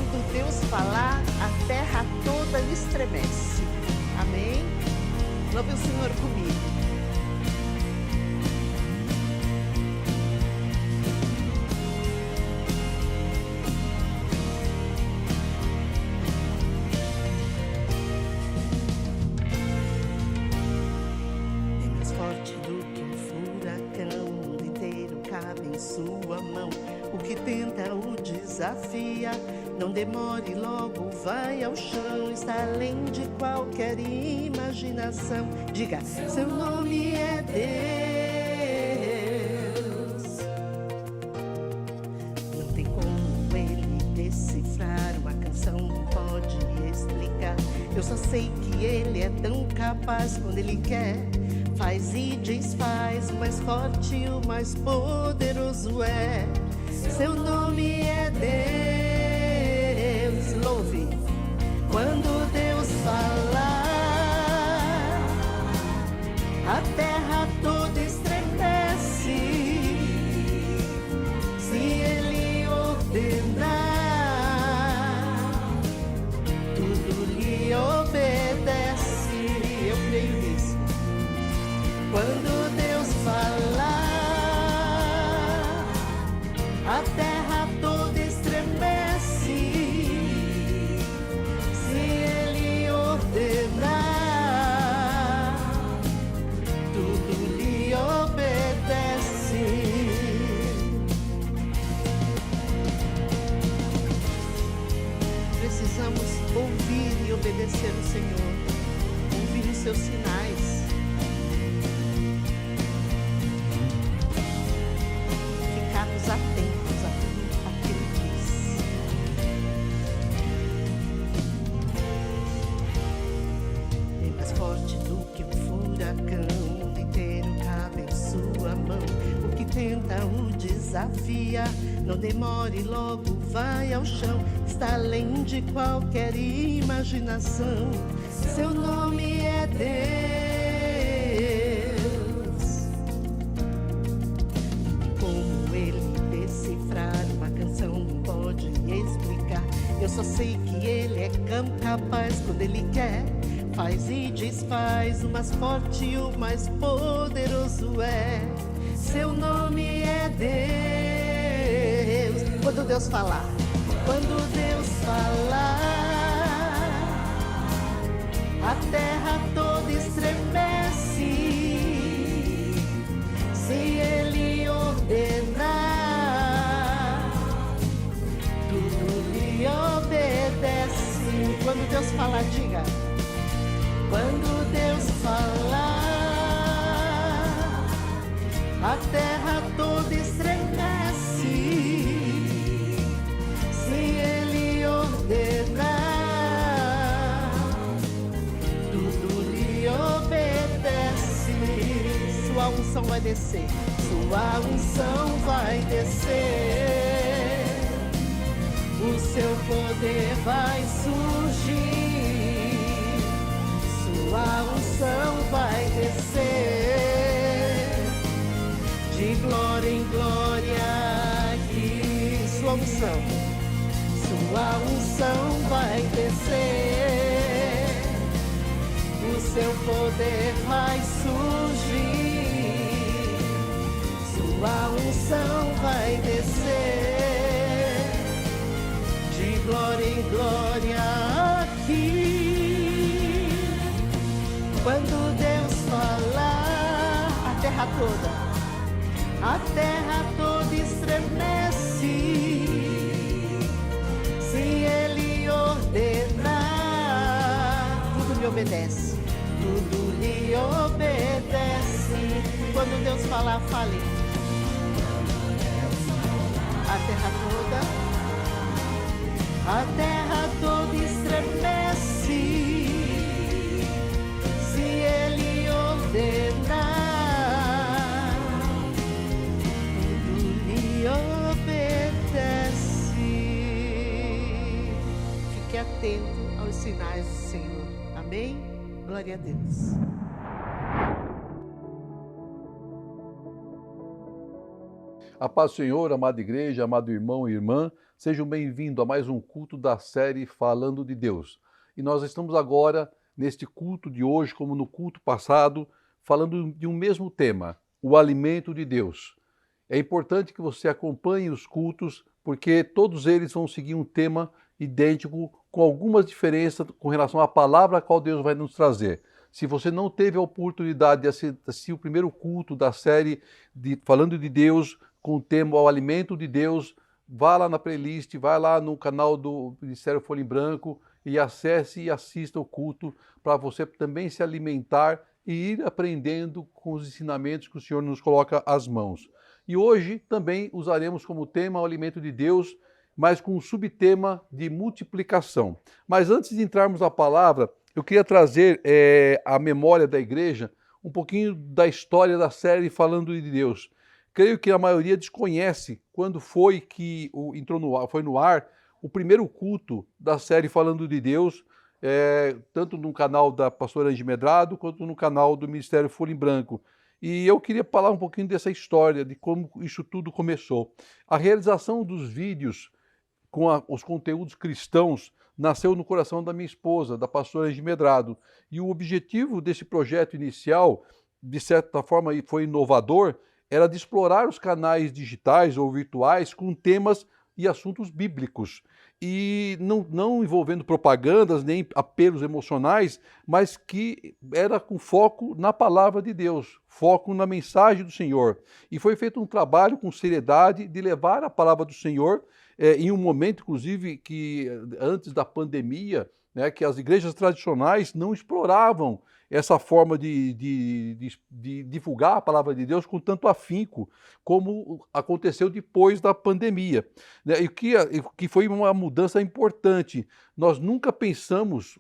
Quando Deus falar, a terra toda estremece. Amém? Louve o Senhor comigo. É mais forte do que um furacão, o mundo inteiro cabe em sua mão. O que tenta o desafia, não demore, logo vai ao chão. Está além de qualquer imaginação. Diga, seu nome é Deus. Não tem como ele decifrar, uma canção não pode explicar. Eu só sei que ele é tão capaz, quando ele quer, faz e desfaz. O mais forte, o mais poderoso é. Seu nome é Deus. Louve. Quando Deus falar, a terra toda estremece. Se ele ordenar, tudo lhe obedece. Eu creio nisso. Quando Deus falar, a terra toda estremece. Se ele ordenar, tudo lhe obedece. Precisamos ouvir e obedecer o Senhor, ouvir os seus sinais. Ficarmos atentos a tudo aquilo que diz. É mais forte do que um furacão, o mundo inteiro cabe em sua mão. O que tenta o desafia, não demore, logo vai ao chão. Está além de qualquer imaginação. Seu nome é Deus. Como ele decifrar, uma canção não pode explicar. Eu só sei que ele é capaz, quando ele quer, faz e desfaz. O mais forte e o mais poderoso é. Seu nome é Deus. Quando Deus falar, quando Deus falar, a terra toda estremece. Se ele ordenar, tudo lhe obedece. Quando Deus falar, diga. Quando Deus falar, a terra toda estremece. Se ele ordenar, tudo lhe obedece. Sua unção vai descer. Sua unção vai descer. O seu poder vai surgir. Sua unção vai descer. De glória em glória aqui. Sua unção. Sua unção vai descer. O seu poder vai surgir. Sua unção vai descer. De glória em glória aqui. Quando Deus falar, a terra toda estremece. Se ele ordenar, tudo lhe obedece. Tudo lhe obedece. Quando Deus falar, fale. A terra toda estremece. Se ele ordenar, tudo lhe obedece. Fique atento aos sinais do Senhor. Amém? Glória a Deus. A paz do Senhor, amada igreja, amado irmão e irmã, sejam bem-vindos a mais um culto da série Falando de Deus. E nós estamos agora, neste culto de hoje, como no culto passado, falando de um mesmo tema, o alimento de Deus. É importante que você acompanhe os cultos, porque todos eles vão seguir um tema idêntico, com algumas diferenças com relação à palavra a qual Deus vai nos trazer. Se você não teve a oportunidade de assistir o primeiro culto da série Falando de Deus, com o tema O Alimento de Deus, vá lá na playlist, vá lá no canal do Ministério Folha em Branco e acesse e assista o culto para você também se alimentar e ir aprendendo com os ensinamentos que o Senhor nos coloca às mãos. E hoje também usaremos como tema o alimento de Deus, mas com um subtema de multiplicação. Mas antes de entrarmos na palavra, eu queria trazer à memória da igreja um pouquinho da história da série Falando de Deus. Creio que a maioria desconhece quando foi que foi no ar o primeiro culto da série Falando de Deus, tanto no canal da pastora Angie Medrado, quanto no canal do Ministério Folha em Branco. E eu queria falar um pouquinho dessa história, de como isso tudo começou. A realização dos vídeos com os conteúdos cristãos nasceu no coração da minha esposa, da pastora Angie Medrado. E o objetivo desse projeto inicial, de certa forma foi inovador, era de explorar os canais digitais ou virtuais com temas e assuntos bíblicos. E não envolvendo propagandas nem apelos emocionais, mas que era com foco na palavra de Deus, foco na mensagem do Senhor. E foi feito um trabalho com seriedade de levar a palavra do Senhor em um momento, inclusive, que antes da pandemia, né, que as igrejas tradicionais não exploravam essa forma de divulgar a palavra de Deus com tanto afinco como aconteceu depois da pandemia. Né? E que foi uma mudança importante. Nós nunca pensamos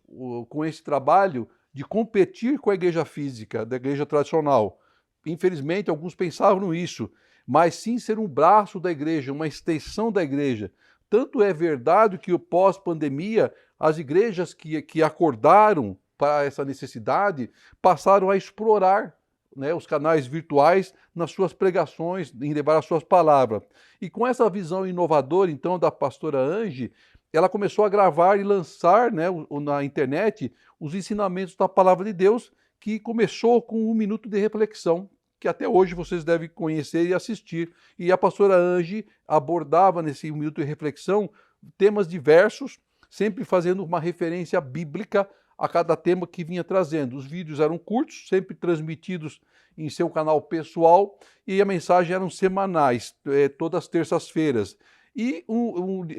com esse trabalho de competir com a igreja física, da igreja tradicional. Infelizmente, alguns pensavam nisso, mas sim ser um braço da igreja, uma extensão da igreja. Tanto é verdade que, pós-pandemia, as igrejas que acordaram para essa necessidade passaram a explorar, né, os canais virtuais nas suas pregações, em levar as suas palavras. E com essa visão inovadora, então, da pastora Angie, ela começou a gravar e lançar, né, na internet os ensinamentos da palavra de Deus, que começou com 1 minuto de reflexão, que até hoje vocês devem conhecer e assistir. E a pastora Angie abordava nesse 1 minuto de reflexão temas diversos, sempre fazendo uma referência bíblica a cada tema que vinha trazendo. Os vídeos eram curtos, sempre transmitidos em seu canal pessoal, e a mensagem eram semanais, todas as terças-feiras. E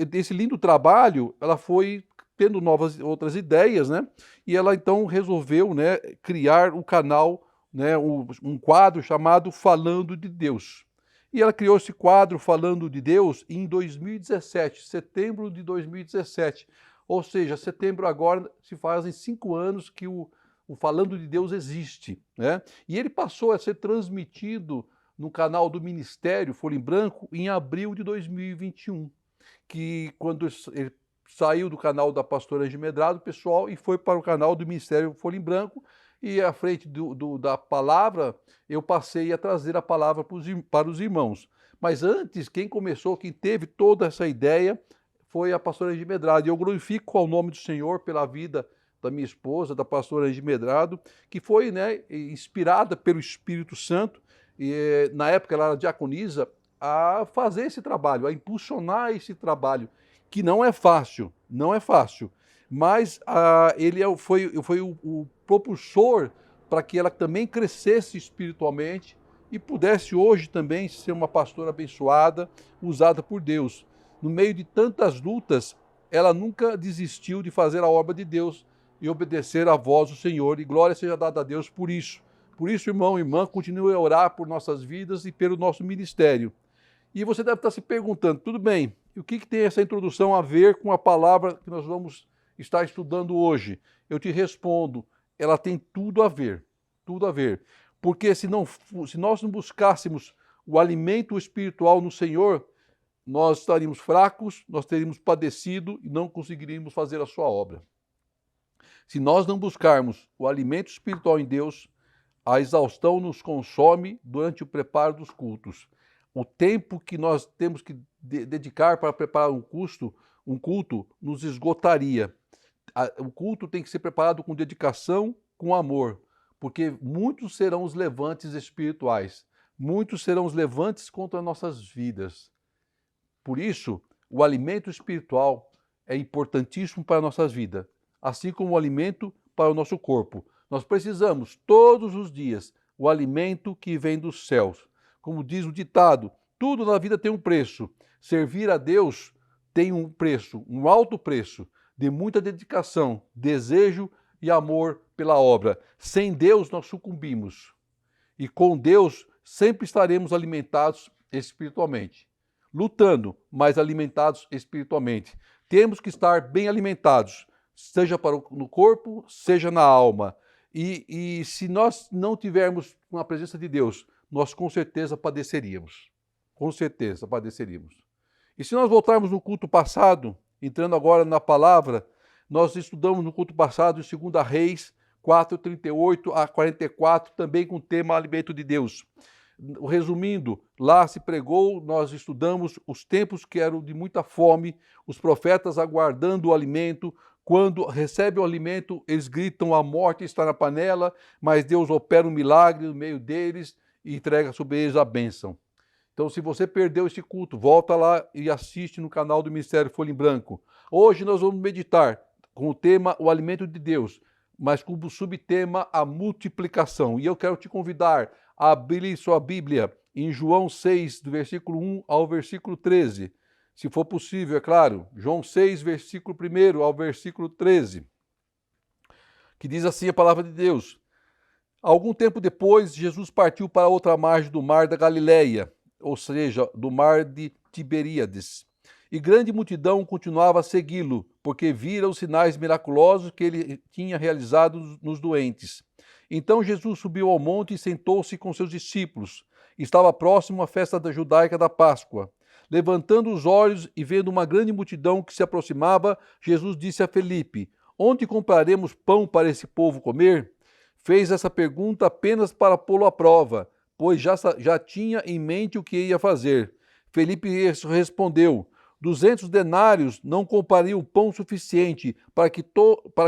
desse lindo trabalho, ela foi tendo outras ideias, né? E ela então resolveu, né, criar o canal, né, um quadro chamado Falando de Deus. E ela criou esse quadro Falando de Deus em 2017, setembro de 2017. Ou seja, setembro agora se fazem 5 anos que o Falando de Deus existe, né? E ele passou a ser transmitido no canal do Ministério Folha em Branco em abril de 2021, que quando ele saiu do canal da pastora Angie Medrado, pessoal, e foi para o canal do Ministério Folha em Branco, e à frente da palavra, eu passei a trazer a palavra para os irmãos. Mas antes, quem começou, quem teve toda essa ideia, foi a pastora Angie Medrado. E eu glorifico ao nome do Senhor pela vida da minha esposa, da pastora Angie Medrado, que foi, né, inspirada pelo Espírito Santo, e na época ela era diaconisa, a fazer esse trabalho, a impulsionar esse trabalho, que não é fácil, não é fácil, mas ele foi o propulsor para que ela também crescesse espiritualmente e pudesse hoje também ser uma pastora abençoada, usada por Deus. No meio de tantas lutas, ela nunca desistiu de fazer a obra de Deus e obedecer à voz do Senhor, e glória seja dada a Deus por isso. Por isso, irmão e irmã, continue a orar por nossas vidas e pelo nosso ministério. E você deve estar se perguntando, tudo bem, e o que tem essa introdução a ver com a palavra que nós vamos estar estudando hoje? Eu te respondo, ela tem tudo a ver, tudo a ver. Porque se nós não buscássemos o alimento espiritual no Senhor, nós estaríamos fracos, nós teríamos padecido e não conseguiríamos fazer a sua obra. Se nós não buscarmos o alimento espiritual em Deus, a exaustão nos consome durante o preparo dos cultos. o tempo que nós temos que dedicar para preparar um culto nos esgotaria. O culto tem que ser preparado com dedicação, com amor, porque muitos serão os levantes espirituais, muitos serão os levantes contra nossas vidas. Por isso, o alimento espiritual é importantíssimo para a nossa vida, assim como o alimento para o nosso corpo. Nós precisamos, todos os dias, o alimento que vem dos céus. Como diz o ditado, tudo na vida tem um preço. Servir a Deus tem um preço, um alto preço, de muita dedicação, desejo e amor pela obra. Sem Deus nós sucumbimos. E com Deus sempre estaremos alimentados espiritualmente. Lutando, mas alimentados espiritualmente. Temos que estar bem alimentados, seja no corpo, seja na alma. E se nós não tivermos a presença de Deus, nós com certeza padeceríamos. Com certeza padeceríamos. E se nós voltarmos no culto passado, entrando agora na palavra, nós estudamos no culto passado, em 2 Reis 4:38 a 44, também com o tema alimento de Deus. Resumindo, lá se pregou, nós estudamos os tempos que eram de muita fome, os profetas aguardando o alimento. Quando recebem o alimento, eles gritam: a morte está na panela, mas Deus opera um milagre no meio deles e entrega sobre eles a bênção. Então, se você perdeu este culto, volta lá e assiste no canal do Ministério Folha em Branco. Hoje nós vamos meditar com o tema o alimento de Deus, mas com o subtema a multiplicação. E eu quero te convidar a abrir sua Bíblia em João 6, do versículo 1 ao versículo 13. Se for possível, é claro. João 6, versículo 1 ao versículo 13. Que diz assim a palavra de Deus: Algum tempo depois, Jesus partiu para outra margem do mar da Galileia, ou seja, do mar de Tiberíades. E grande multidão continuava a segui-lo, porque vira os sinais miraculosos que ele tinha realizado nos doentes. Então Jesus subiu ao monte e sentou-se com seus discípulos. Estava próximo à festa judaica da Páscoa. Levantando os olhos e vendo uma grande multidão que se aproximava, Jesus disse a Felipe: Onde compraremos pão para esse povo comer? Fez essa pergunta apenas para pô-lo à prova, pois já tinha em mente o que ia fazer. Felipe respondeu: 200 denários não comprariam pão suficiente para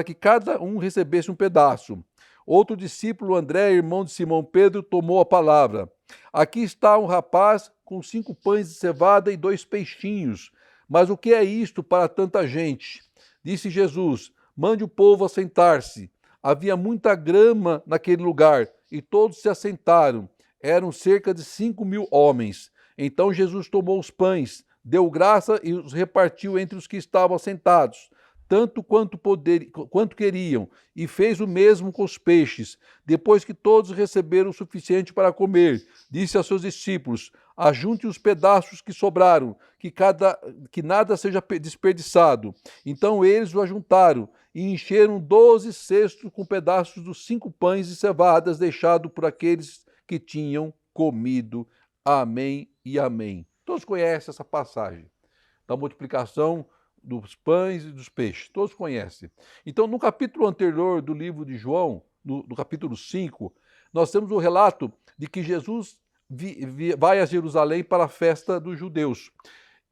que cada um recebesse um pedaço. Outro discípulo, André, irmão de Simão Pedro, tomou a palavra. Aqui está um rapaz com 5 pães de cevada e 2 peixinhos. Mas o que é isto para tanta gente? Disse Jesus: Mande o povo assentar-se. Havia muita grama naquele lugar, e todos se assentaram. Eram cerca de 5.000 homens. Então Jesus tomou os pães, deu graça e os repartiu entre os que estavam assentados, tanto quanto queriam, e fez o mesmo com os peixes. Depois que todos receberam o suficiente para comer, disse aos seus discípulos: Ajunte os pedaços que sobraram, que nada seja desperdiçado. Então eles o ajuntaram e encheram 12 cestos com pedaços dos 5 pães e cevadas deixados por aqueles que tinham comido. Amém e amém. Todos conhecem essa passagem da multiplicação dos pães e dos peixes. Todos conhecem. Então, no capítulo anterior do livro de João, no capítulo 5, nós temos o relato de que Jesus vai a Jerusalém para a festa dos judeus.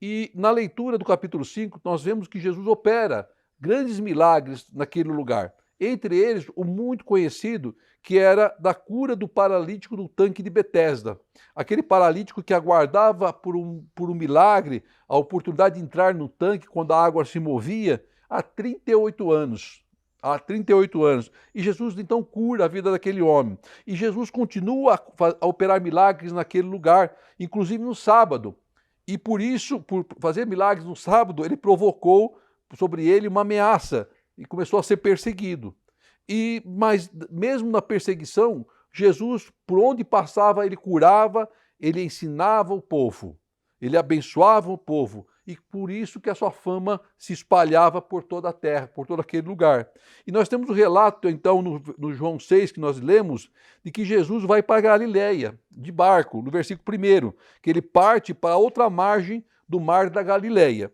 E na leitura do capítulo 5, nós vemos que Jesus opera grandes milagres naquele lugar. Entre eles, o muito conhecido, que era da cura do paralítico do tanque de Betesda. Aquele paralítico que aguardava por um milagre, a oportunidade de entrar no tanque quando a água se movia, há 38 anos. Há 38 anos. E Jesus então cura a vida daquele homem. E Jesus continua a operar milagres naquele lugar, inclusive no sábado. E por isso, por fazer milagres no sábado, ele provocou sobre ele uma ameaça e começou a ser perseguido. Mas mesmo na perseguição, Jesus, por onde passava, ele curava, ele ensinava o povo, ele abençoava o povo, e por isso que a sua fama se espalhava por toda a terra, por todo aquele lugar. E nós temos o relato, então, no João 6, que nós lemos, de que Jesus vai para Galileia, de barco, no versículo 1, que ele parte para outra margem do mar da Galileia.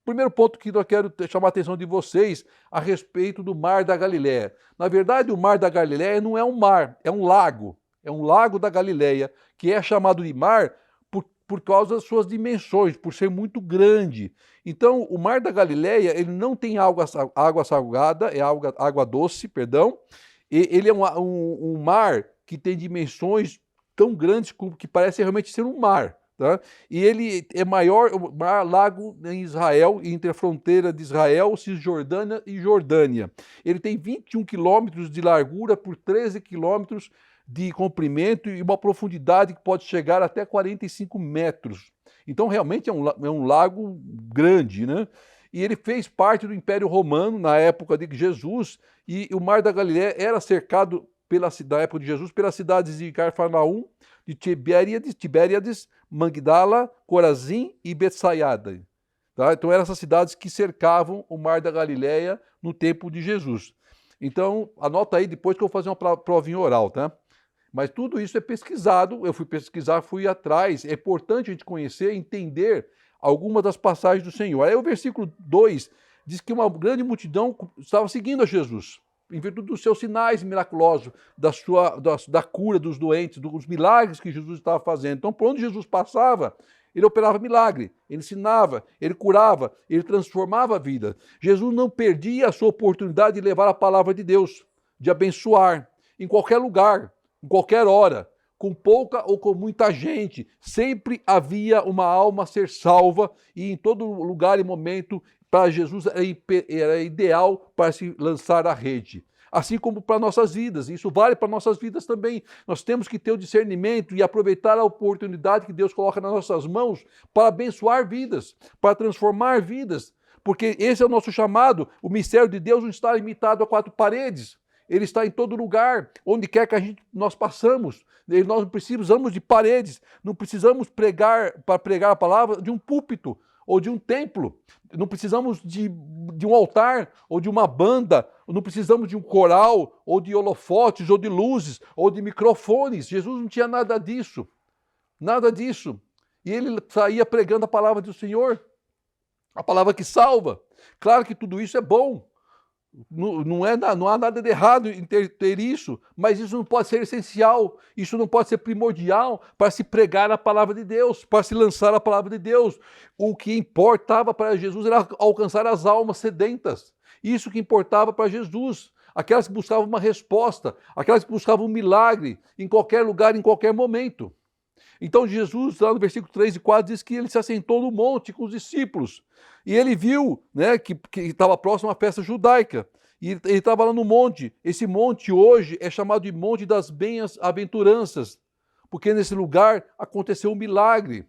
Primeiro ponto que eu quero chamar a atenção de vocês a respeito do mar da Galileia. Na verdade, o mar da Galileia não é um mar, é um lago. É um lago da Galileia, que é chamado de mar por causa das suas dimensões, por ser muito grande. Então, o Mar da Galileia, ele não tem água salgada, é água doce, perdão. E ele é um mar que tem dimensões tão grandes que parece realmente ser um mar. Tá? E ele é maior, o maior lago em Israel, entre a fronteira de Israel, Cisjordânia e Jordânia. Ele tem 21 quilômetros de largura por 13 quilômetros de comprimento e uma profundidade que pode chegar até 45 metros. Então, realmente é um lago grande, né? E ele fez parte do Império Romano na época de Jesus, e o Mar da Galileia era cercado, na época de Jesus, pelas cidades de Cafarnaum, de Tibériades, Magdala, Corazim e Betsaiada. Tá? Então eram essas cidades que cercavam o Mar da Galileia no tempo de Jesus. Então, anota aí depois que eu vou fazer uma provinha oral, tá? Mas tudo isso é pesquisado, eu fui pesquisar, fui atrás. É importante a gente conhecer, entender algumas das passagens do Senhor. Aí o versículo 2 diz que uma grande multidão estava seguindo a Jesus, em virtude dos seus sinais miraculosos, da cura dos doentes, dos milagres que Jesus estava fazendo. Então, por onde Jesus passava, ele operava milagre, ele ensinava, ele curava, ele transformava a vida. Jesus não perdia a sua oportunidade de levar a palavra de Deus, de abençoar, em qualquer lugar, em qualquer hora, com pouca ou com muita gente. Sempre havia uma alma a ser salva e em todo lugar e momento, para Jesus era ideal para se lançar à rede. Assim como para nossas vidas, isso vale para nossas vidas também. Nós temos que ter o discernimento e aproveitar a oportunidade que Deus coloca nas nossas mãos para abençoar vidas, para transformar vidas, porque esse é o nosso chamado. O mistério de Deus não está limitado a 4 paredes, ele está em todo lugar, onde quer que nós passamos. Nós não precisamos de paredes, não precisamos para pregar a palavra de um púlpito ou de um templo, não precisamos de um altar ou de uma banda, não precisamos de um coral ou de holofotes ou de luzes ou de microfones. Jesus não tinha nada disso, nada disso. E ele saía pregando a palavra do Senhor, a palavra que salva. Claro que tudo isso é bom. Não há nada de errado em ter isso, mas isso não pode ser essencial, isso não pode ser primordial para se pregar a palavra de Deus, para se lançar a palavra de Deus. O que importava para Jesus era alcançar as almas sedentas. Isso que importava para Jesus. Aquelas que buscavam uma resposta, aquelas que buscavam um milagre em qualquer lugar, em qualquer momento. Então Jesus, lá no versículo 3 e 4, diz que ele se assentou no monte com os discípulos. E ele viu, né, que estava próximo à festa judaica. E ele estava lá no monte. Esse monte hoje é chamado de Monte das Bem-aventuranças, porque nesse lugar aconteceu um milagre.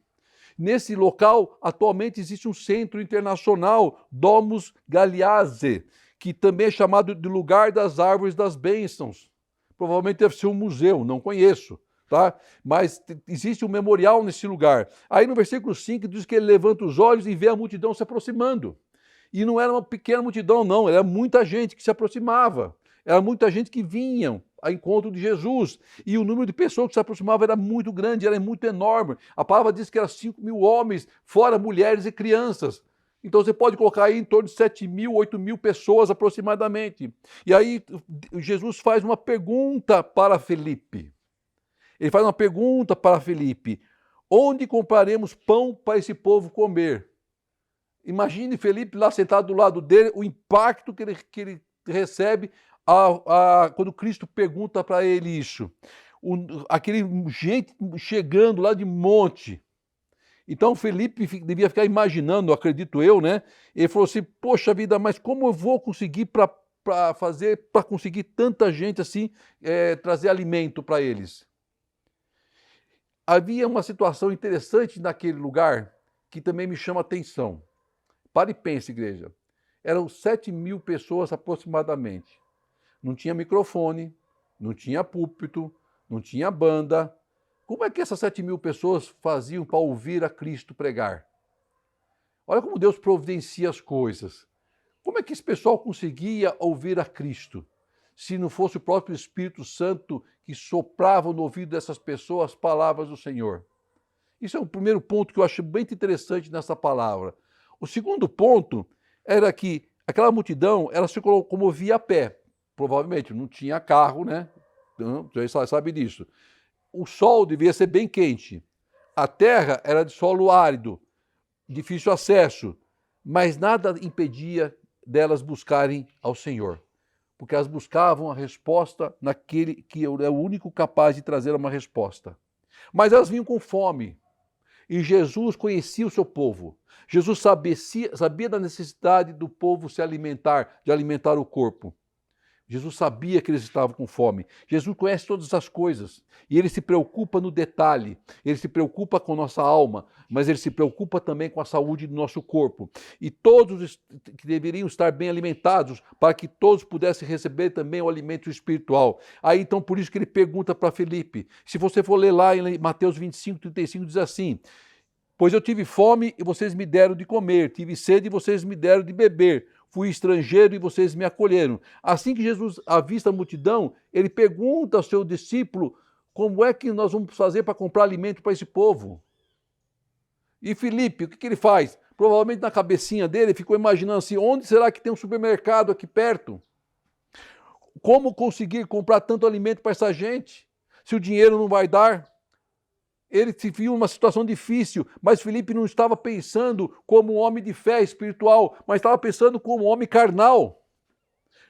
Nesse local, atualmente, existe um centro internacional, Domus Galeazzi, que também é chamado de Lugar das Árvores das Bênçãos. Provavelmente deve ser um museu, não conheço. Tá? Mas existe um memorial nesse lugar. Aí no versículo 5 diz que ele levanta os olhos e vê a multidão se aproximando. E não era uma pequena multidão, não, era muita gente que se aproximava. Era muita gente que vinha ao encontro de Jesus. E o número de pessoas que se aproximavam era muito grande, era muito enorme. A palavra diz que eram 5.000 homens, fora mulheres e crianças. Então você pode colocar aí em torno de 7.000, 8.000 pessoas aproximadamente. E aí Jesus faz uma pergunta para Felipe. Ele faz uma pergunta para Felipe: onde compraremos pão para esse povo comer? Imagine Felipe lá sentado do lado dele, o impacto que ele recebe quando Cristo pergunta para ele isso. Aquele gente chegando lá de monte. Então Felipe devia ficar imaginando, acredito eu, né? Ele falou assim: poxa vida, mas como eu vou conseguir para conseguir tanta gente assim, trazer alimento para eles? Havia uma situação interessante naquele lugar que também me chama a atenção. Pare e pense, igreja. Eram 7.000 pessoas aproximadamente. Não tinha microfone, não tinha púlpito, não tinha banda. Como é que essas 7.000 pessoas faziam para ouvir a Cristo pregar? Olha como Deus providencia as coisas. Como é que esse pessoal conseguia ouvir a Cristo? Se não fosse o próprio Espírito Santo que soprava no ouvido dessas pessoas as palavras do Senhor. Isso é o primeiro ponto que eu acho bem interessante nessa palavra. O segundo ponto era que aquela multidão, ela se comovia a pé. Provavelmente não tinha carro, né? Então, você sabe disso. O sol devia ser bem quente. A terra era de solo árido, difícil acesso, mas nada impedia delas buscarem ao Senhor, porque elas buscavam a resposta naquele que é o único capaz de trazer uma resposta. Mas elas vinham com fome, e Jesus conhecia o seu povo. Jesus sabia da necessidade do povo se alimentar, de alimentar o corpo. Jesus sabia que eles estavam com fome. Jesus conhece todas as coisas e ele se preocupa no detalhe. Ele se preocupa com nossa alma, mas ele se preocupa também com a saúde do nosso corpo. E todos que deveriam estar bem alimentados para que todos pudessem receber também o alimento espiritual. Aí então por isso que ele pergunta para Felipe. Se você for ler lá em Mateus 25:35 diz assim: pois eu tive fome e vocês me deram de comer, tive sede e vocês me deram de beber. Fui estrangeiro e vocês me acolheram. Assim que Jesus avista a multidão, ele pergunta ao seu discípulo como é que nós vamos fazer para comprar alimento para esse povo. E Felipe, o que ele faz? Provavelmente na cabecinha dele ficou imaginando assim, onde será que tem um supermercado aqui perto? Como conseguir comprar tanto alimento para essa gente, se o dinheiro não vai dar? Ele se viu numa situação difícil, mas Felipe não estava pensando como um homem de fé espiritual, mas estava pensando como um homem carnal.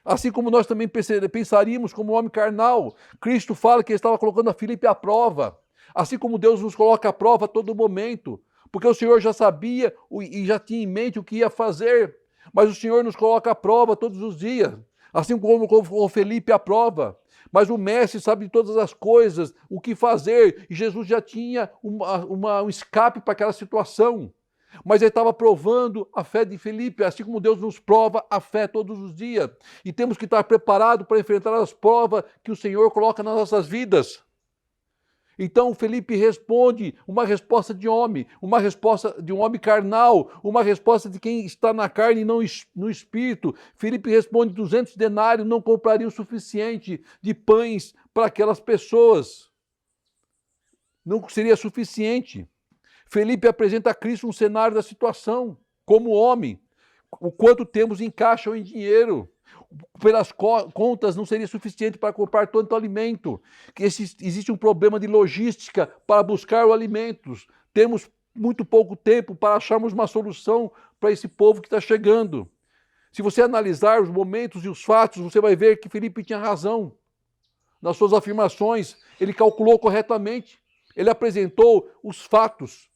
Assim como nós também pensaríamos como um homem carnal. Cristo fala que ele estava colocando a Felipe à prova. Assim como Deus nos coloca à prova a todo momento. Porque o Senhor já sabia e já tinha em mente o que ia fazer. Mas o Senhor nos coloca à prova todos os dias. Assim como o Felipe à prova. Mas o mestre sabe de todas as coisas, o que fazer, e Jesus já tinha um escape para aquela situação. Mas ele estava provando a fé de Felipe, assim como Deus nos prova a fé todos os dias. E temos que estar preparados para enfrentar as provas que o Senhor coloca nas nossas vidas. Então Felipe responde uma resposta de homem, uma resposta de um homem carnal, uma resposta de quem está na carne e não no espírito. Felipe responde: 200 denários não comprariam o suficiente de pães para aquelas pessoas. Não seria suficiente. Felipe apresenta a Cristo um cenário da situação, como homem. O quanto temos em caixa ou em dinheiro. Pelas contas não seria suficiente para comprar tanto alimento. Existe um problema de logística para buscar os alimentos. Temos muito pouco tempo para acharmos uma solução para esse povo que está chegando. Se você analisar os momentos e os fatos, você vai ver que Felipe tinha razão nas suas afirmações. Ele calculou corretamente. Ele apresentou os fatos.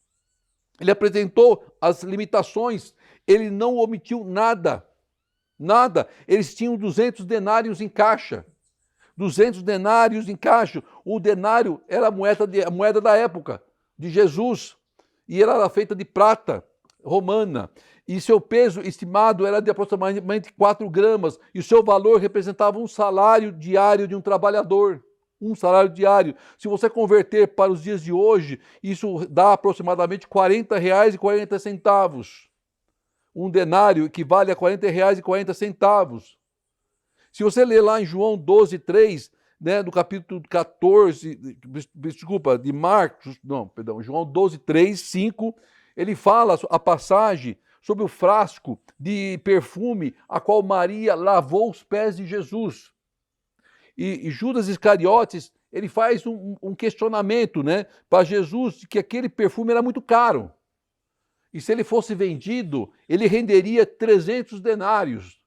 Ele apresentou as limitações. Ele não omitiu nada. Nada. Eles tinham 200 denários em caixa. 200 denários em caixa. O denário era a moeda da época de Jesus. E ela era feita de prata romana. E seu peso estimado era de aproximadamente 4 gramas. E o seu valor representava um salário diário de um trabalhador. Um salário diário. Se você converter para os dias de hoje, isso dá aproximadamente R$ 40,40. Um denário equivale a R$ 40,40. Se você ler lá em João 12:3, né, do capítulo 14, desculpa, de Marcos, não, perdão, João 12:3, 5, ele fala a passagem sobre o frasco de perfume a qual Maria lavou os pés de Jesus. E Judas Iscariotes, ele faz um questionamento, né, para Jesus de que aquele perfume era muito caro. E se ele fosse vendido, ele renderia 300 denários.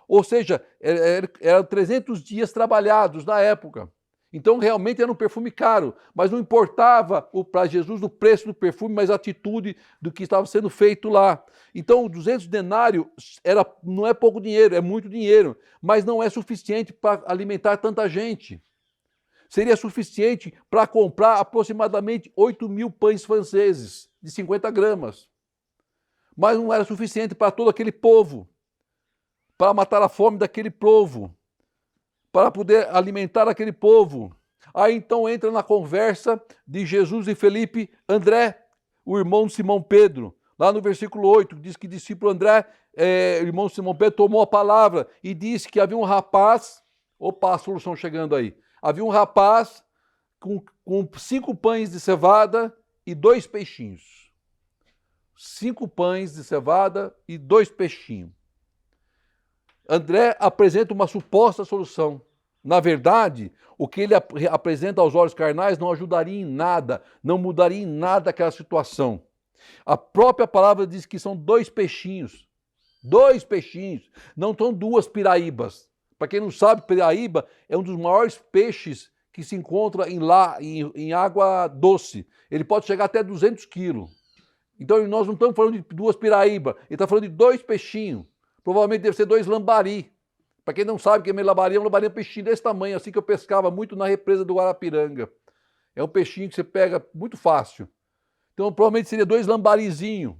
Ou seja, eram 300 dias trabalhados na época. Então, realmente era um perfume caro. Mas não importava para Jesus o preço do perfume, mas a atitude do que estava sendo feito lá. Então, 200 denários não é pouco dinheiro, é muito dinheiro. Mas não é suficiente para alimentar tanta gente. Seria suficiente para comprar aproximadamente 8.000 pães franceses, de 50 gramas. Mas não era suficiente para todo aquele povo, para matar a fome daquele povo, para poder alimentar aquele povo. Aí então entra na conversa de Jesus e Felipe, André, o irmão de Simão Pedro. Lá no versículo 8, diz que o discípulo André, irmão de Simão Pedro, tomou a palavra e disse que havia um rapaz, opa, a solução chegando aí, havia um rapaz com 5 pães de cevada e 2 peixinhos. 5 pães de cevada e 2 peixinhos. André apresenta uma suposta solução. Na verdade, o que ele apresenta aos olhos carnais não ajudaria em nada, não mudaria em nada aquela situação. A própria palavra diz que são dois peixinhos. Dois peixinhos, não são duas piraíbas. Para quem não sabe, piraíba é um dos maiores peixes que se encontra em água doce. Ele pode chegar até 200 quilos. Então nós não estamos falando de duas piraíbas, ele está falando de dois peixinhos. Provavelmente deve ser dois lambari. Para quem não sabe o que é lambari é um peixinho desse tamanho, assim que eu pescava muito na represa do Guarapiranga. É um peixinho que você pega muito fácil. Então provavelmente seria dois lambarizinhos.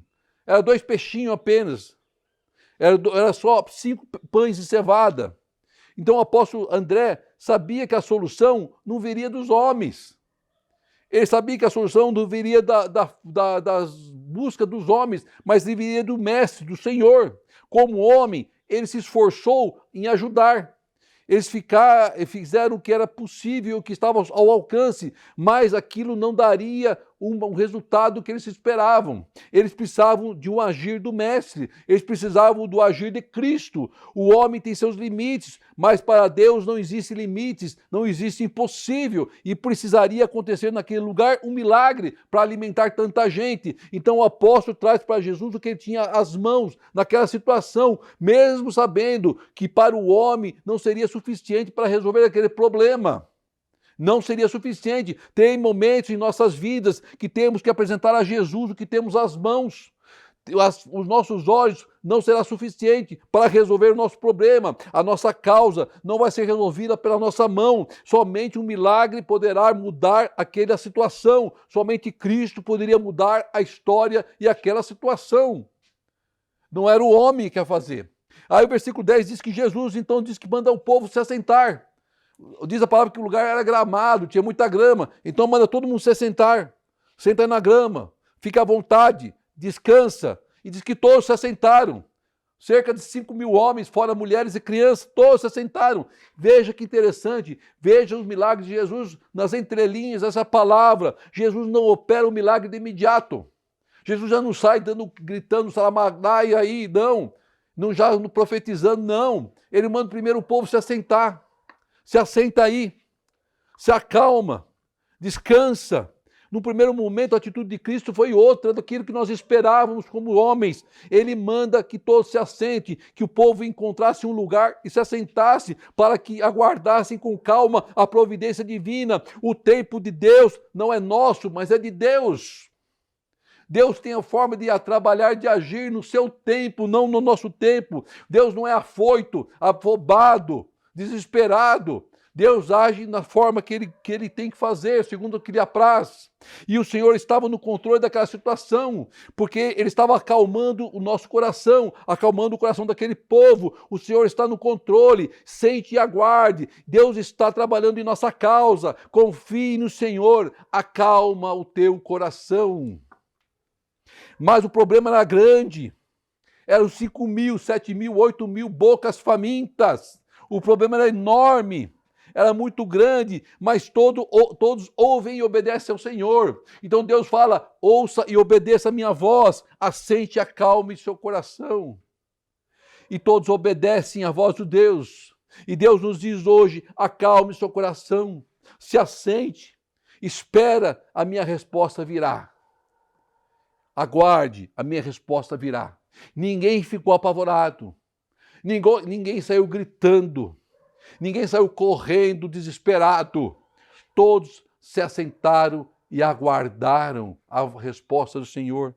Era dois peixinhos apenas. Era só 5 pães de cevada. Então o apóstolo André sabia que a solução não viria dos homens. Ele sabia que a solução não viria das buscas dos homens, mas viria do mestre, do Senhor. Como homem, ele se esforçou em ajudar. Eles fizeram o que era possível, o que estava ao alcance, mas aquilo não daria um resultado que eles esperavam. Eles precisavam de um agir do Mestre, eles precisavam do agir de Cristo. O homem tem seus limites, mas para Deus não existem limites, não existe impossível, e precisaria acontecer naquele lugar um milagre para alimentar tanta gente. Então o apóstolo traz para Jesus o que ele tinha às mãos naquela situação, mesmo sabendo que para o homem não seria suficiente para resolver aquele problema. Não seria suficiente. Tem momentos em nossas vidas que temos que apresentar a Jesus o que temos às mãos. Os nossos olhos não será suficiente para resolver o nosso problema. A nossa causa não vai ser resolvida pela nossa mão. Somente um milagre poderá mudar aquela situação. Somente Cristo poderia mudar a história e aquela situação. Não era o homem que ia fazer. Aí o versículo 10 diz que Jesus então diz que manda o povo se assentar. Diz a palavra que o lugar era gramado, tinha muita grama. Então manda todo mundo se assentar. Senta aí na grama, fica à vontade, descansa. E diz que todos se assentaram. Cerca de 5.000 homens, fora mulheres e crianças, todos se assentaram. Veja que interessante, veja os milagres de Jesus nas entrelinhas dessa palavra. Jesus não opera o milagre de imediato. Jesus já não sai gritando salamadai aí, não. Não já profetizando, não. Ele manda primeiro o povo se assentar. Se assenta aí, se acalma, descansa. No primeiro momento, a atitude de Cristo foi outra daquilo que nós esperávamos como homens. Ele manda que todos se assentem, que o povo encontrasse um lugar e se assentasse para que aguardassem com calma a providência divina. O tempo de Deus não é nosso, mas é de Deus. Deus tem a forma de trabalhar, de agir no seu tempo, não no nosso tempo. Deus não é afoito, afobado, desesperado. Deus age na forma que ele tem que fazer, segundo o que lhe apraz. E o Senhor estava no controle daquela situação, porque Ele estava acalmando o nosso coração, acalmando o coração daquele povo. O Senhor está no controle, sente e aguarde. Deus está trabalhando em nossa causa. Confie no Senhor, acalma o teu coração. Mas o problema era grande. Eram 5.000, 7.000, 8.000 bocas famintas. O problema era enorme, era muito grande, mas todos ouvem e obedecem ao Senhor. Então Deus fala, ouça e obedeça a minha voz, assente e acalme seu coração. E todos obedecem à voz de Deus. E Deus nos diz hoje, acalme seu coração, se assente, espera, a minha resposta virá. Aguarde, a minha resposta virá. Ninguém ficou apavorado. Ninguém saiu gritando, ninguém saiu correndo desesperado. Todos se assentaram e aguardaram a resposta do Senhor.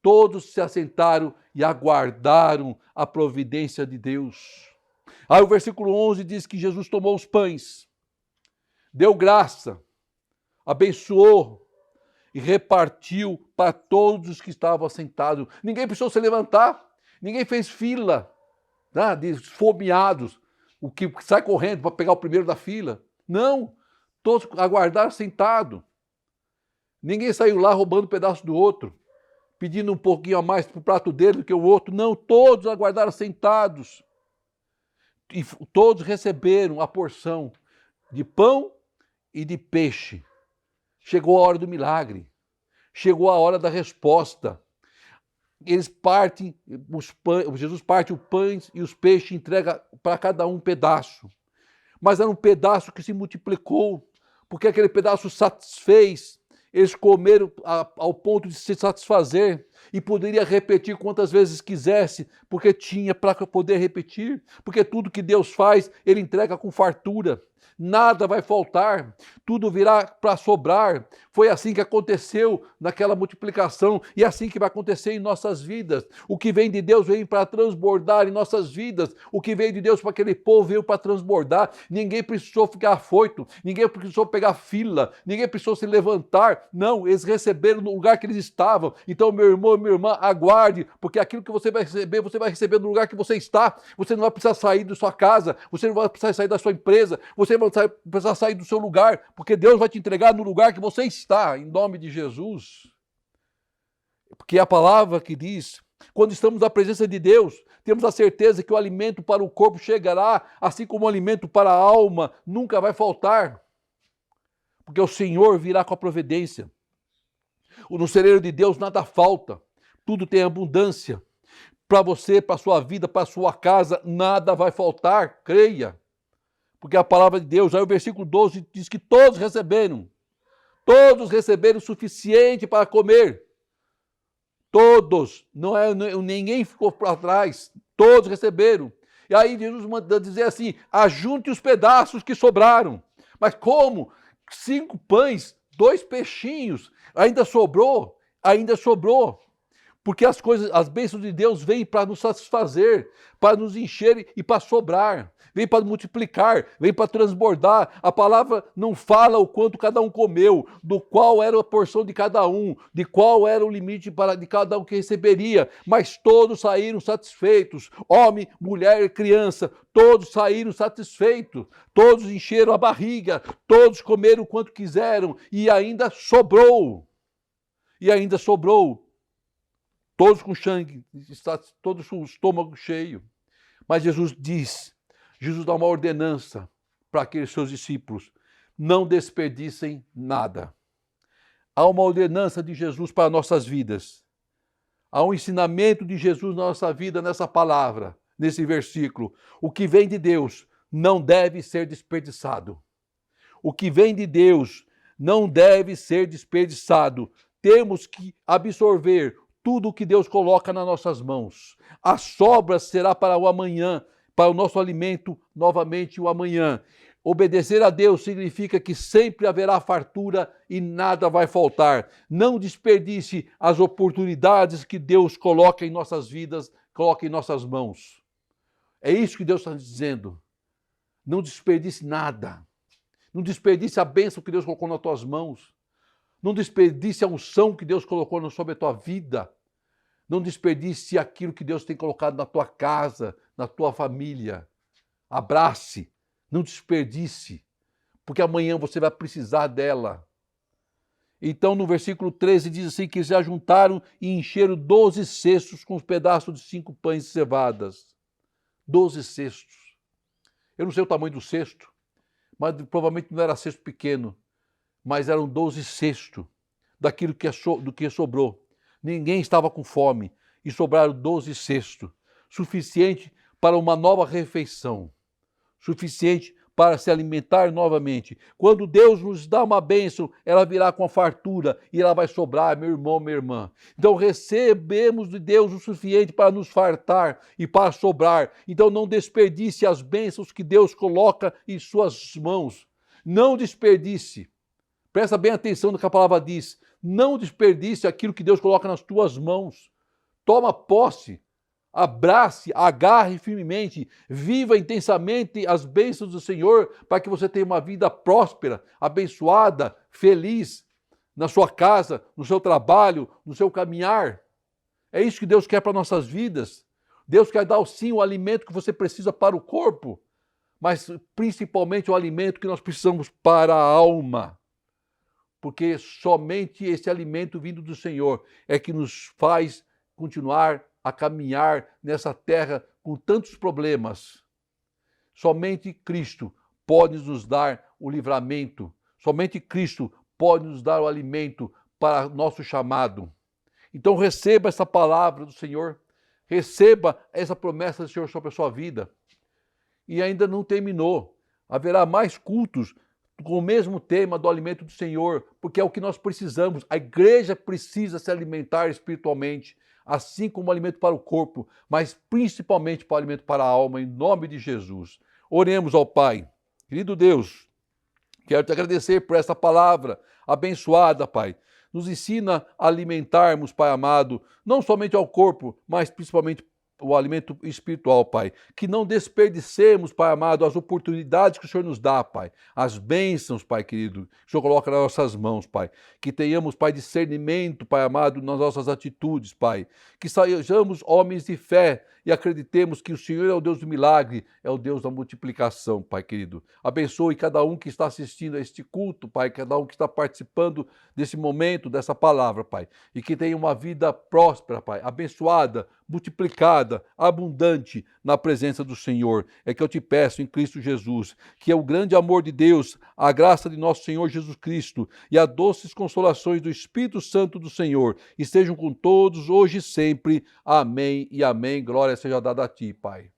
Todos se assentaram e aguardaram a providência de Deus. Aí o versículo 11 diz que Jesus tomou os pães, deu graça, abençoou e repartiu para todos os que estavam assentados. Ninguém precisou se levantar, ninguém fez fila. De esfomeados, o que sai correndo para pegar o primeiro da fila. Não, todos aguardaram sentado. Ninguém saiu lá roubando um pedaço do outro, pedindo um pouquinho a mais para o prato dele do que o outro. Não, todos aguardaram sentados. E todos receberam a porção de pão e de peixe. Chegou a hora do milagre. Chegou a hora da resposta. Eles partem, Jesus parte os pães e os peixes e entrega para cada um pedaço. mas era um pedaço que se multiplicou, porque aquele pedaço satisfez. Eles comeram ao ponto de se satisfazer e poderia repetir quantas vezes quisesse, porque tinha para poder repetir, porque tudo que Deus faz, Ele entrega com fartura. Nada vai faltar, tudo virá para sobrar. Foi assim que aconteceu naquela multiplicação e é assim que vai acontecer em nossas vidas. O que vem de Deus vem para transbordar em nossas vidas. O que veio de Deus para aquele povo veio para transbordar. Ninguém precisou ficar afoito, ninguém precisou pegar fila, ninguém precisou se levantar. Não, eles receberam no lugar que eles estavam. Então, meu irmão, minha irmã, aguarde, porque aquilo que você vai receber no lugar que você está. Você não vai precisar sair da sua casa, você não vai precisar sair da sua empresa, você não vai precisar sair do seu lugar, porque Deus vai te entregar no lugar que você está, em nome de Jesus. Porque é a palavra que diz, quando estamos na presença de Deus, temos a certeza que o alimento para o corpo chegará, assim como o alimento para a alma nunca vai faltar, porque o Senhor virá com a providência. No celeiro de Deus nada falta, tudo tem abundância. Para você, para a sua vida, para a sua casa, nada vai faltar, creia. Porque a palavra de Deus, aí o versículo 12 diz que todos receberam o suficiente para comer. Todos, ninguém ficou para trás, todos receberam. E aí Jesus manda dizer assim, ajunte os pedaços que sobraram. Mas como? 5 pães, 2 peixinhos, ainda sobrou. Porque as bênçãos de Deus vêm para nos satisfazer, para nos encher e para sobrar. Vem para multiplicar, vem para transbordar. A palavra não fala o quanto cada um comeu, do qual era a porção de cada um, de qual era o limite de cada um que receberia, mas todos saíram satisfeitos. Homem, mulher e criança, todos saíram satisfeitos. Todos encheram a barriga, todos comeram o quanto quiseram e ainda sobrou. Todos com sangue, todos com o estômago cheio. Mas Jesus dá uma ordenança para aqueles seus discípulos, não desperdicem nada. Há uma ordenança de Jesus para nossas vidas. Há um ensinamento de Jesus na nossa vida, nessa palavra, nesse versículo. O que vem de Deus não deve ser desperdiçado. O que vem de Deus não deve ser desperdiçado. Temos que absorver tudo o que Deus coloca nas nossas mãos. A sobra será para o amanhã, para o nosso alimento novamente o amanhã. Obedecer a Deus significa que sempre haverá fartura e nada vai faltar. Não desperdice as oportunidades que Deus coloca em nossas vidas, coloca em nossas mãos. É isso que Deus está dizendo. Não desperdice nada. Não desperdice a bênção que Deus colocou nas tuas mãos. Não desperdice a unção que Deus colocou sobre a tua vida. Não desperdice aquilo que Deus tem colocado na tua casa, na tua família. Abrace, não desperdice, porque amanhã você vai precisar dela. Então, no versículo 13 diz assim, que já juntaram e encheram 12 cestos com os pedaços de 5 pães e cevadas. 12 cestos. Eu não sei o tamanho do cesto, mas provavelmente não era cesto pequeno. Mas eram 12 cestos do que sobrou. Ninguém estava com fome e sobraram 12 cestos, suficiente para uma nova refeição, suficiente para se alimentar novamente. Quando Deus nos dá uma bênção, ela virá com a fartura e ela vai sobrar, meu irmão, minha irmã. Então recebemos de Deus o suficiente para nos fartar e para sobrar. Então não desperdice as bênçãos que Deus coloca em suas mãos. Não desperdice. Presta bem atenção no que a palavra diz. Não desperdice aquilo que Deus coloca nas tuas mãos. Toma posse, abrace, agarre firmemente, viva intensamente as bênçãos do Senhor para que você tenha uma vida próspera, abençoada, feliz na sua casa, no seu trabalho, no seu caminhar. É isso que Deus quer para nossas vidas. Deus quer dar sim o alimento que você precisa para o corpo, mas principalmente o alimento que nós precisamos para a alma. Porque somente esse alimento vindo do Senhor é que nos faz continuar a caminhar nessa terra com tantos problemas. Somente Cristo pode nos dar o livramento, somente Cristo pode nos dar o alimento para nosso chamado. Então receba essa palavra do Senhor, receba essa promessa do Senhor sobre a sua vida. E ainda não terminou. Haverá mais cultos com o mesmo tema do alimento do Senhor, porque é o que nós precisamos. A igreja precisa se alimentar espiritualmente, assim como alimento para o corpo, mas principalmente para o alimento para a alma, em nome de Jesus. Oremos ao Pai. Querido Deus, quero te agradecer por essa palavra abençoada, Pai. Nos ensina a alimentarmos, Pai amado, não somente ao corpo, mas principalmente o alimento espiritual, Pai. Que não desperdicemos, Pai amado, as oportunidades que o Senhor nos dá, Pai. As bênçãos, Pai querido, que o Senhor coloca nas nossas mãos, Pai. Que tenhamos, Pai, discernimento, Pai amado, nas nossas atitudes, Pai. Que sejamos homens de fé e acreditemos que o Senhor é o Deus do milagre, é o Deus da multiplicação, Pai querido. Abençoe cada um que está assistindo a este culto, Pai, cada um que está participando desse momento, dessa palavra, Pai. E que tenha uma vida próspera, Pai, abençoada, multiplicada, abundante na presença do Senhor. É que eu te peço em Cristo Jesus, que é o grande amor de Deus, a graça de nosso Senhor Jesus Cristo e as doces consolações do Espírito Santo do Senhor estejam com todos hoje e sempre. Amém e amém. Glória seja dada a ti, Pai.